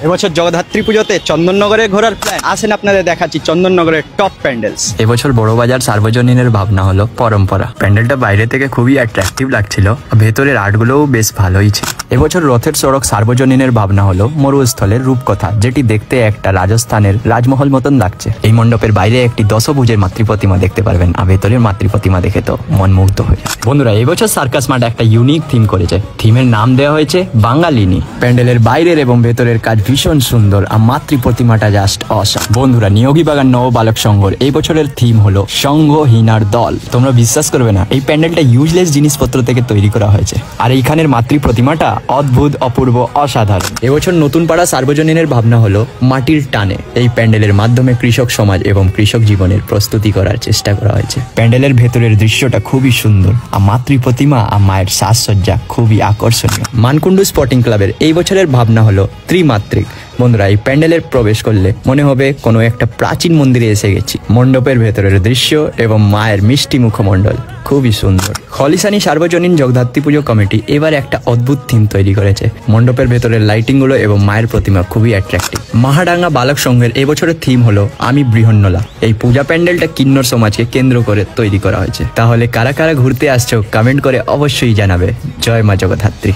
এবছর জগদ্ধাত্রী পুজোতে চন্দননগরে ঘোরার প্ল্যান। আসেন আপনাদের দেখাচ্ছি চন্দননগরের টপ প্যান্ডেলস। এবছর বড়বাজার সার্বজনীনের ভাবনা হলো পরম্পরা। প্যান্ডেলটা বাইরে থেকে খুবই অ্যাট্রাকটিভ লাগছিল, ভেতরের আর্টগুলোও বেশ ভালোই ছিল। এবছর রথের সড়ক সার্বজনীনের ভাবনা হলো মরুস্থলের রূপকথা, যেটি দেখতে একটা রাজস্থানের রাজমহল মতন লাগছে। এই মণ্ডপের বাইরে একটি দশভুজের মাতৃপ্রতিমা দেখতে পারবেন, আর ভেতরের মাতৃপ্রতিমা দেখে তো মন মুগ্ধ হয়ে যায়। বন্ধুরা, এবছর সার্কাস মাঠ একটা ইউনিক থিম করেছে। থিমের নাম দেওয়া হয়েছে বাঙালিনী। প্যান্ডেলের বাইরের এবং ভেতরের কাজ ভীষণ সুন্দর, আর মাতৃপ্রতিমাটা জাস্ট অসাম। বন্ধুরা, নিয়োগী বাগান নববালক সংঘর এই বছরের থিম হলো সংঘহীনার দল। তোমরা বিশ্বাস করবে না, এই প্যান্ডেলটা ইউজলেস জিনিসপত্র থেকে তৈরি করা হয়েছে, আর এইখানের মাতৃপ্রতিমাটা অদ্ভুত, অপূর্ব, অসাধারণ। এবছর নতুন পাড়া সার্বজনীনের ভাবনা হলো মাটির টানে। এই প্যান্ডেলের মাধ্যমে কৃষক সমাজ এবং কৃষক জীবনের প্রস্তুতি করার চেষ্টা করা হয়েছে। প্যান্ডেলের ভেতরের দৃশ্যটা খুবই সুন্দর, আর মাতৃপ্রতিমা আর মায়ের সাজসজ্জা খুবই আকর্ষণীয়। মানকুণ্ডু স্পোর্টিং ক্লাবের এই বছরের ভাবনা হলো ত্রিমাত্রিক। বন্ধুরা, এই প্যান্ডেলের প্রবেশ করলে মনে হবে কোনো একটা প্রাচীন মন্দিরে এসে গেছি। মণ্ডপের ভেতরের দৃশ্য এবং মায়ের মিষ্টি মুখমণ্ডল খুবই সুন্দর। খলিশানি সার্বজনীন জগদ্ধাত্রী পুজো কমিটি এবার একটা অদ্ভুত থিম তৈরি করেছে। মণ্ডপের ভেতরের লাইটিং গুলো এবং মায়ের প্রতিমা খুবই অ্যাট্রাকটিভ। মাহাডাঙ্গা বালক সংঘের এবছরের থিম হলো আমি বৃহন্নলা। এই পূজা প্যান্ডেলটা কিন্নর সমাজকে কেন্দ্র করে তৈরি করা হয়েছে। তাহলে কারা কারা ঘুরতে আসছো কমেন্ট করে অবশ্যই জানাবে। জয় মা জগদ্ধাত্রী।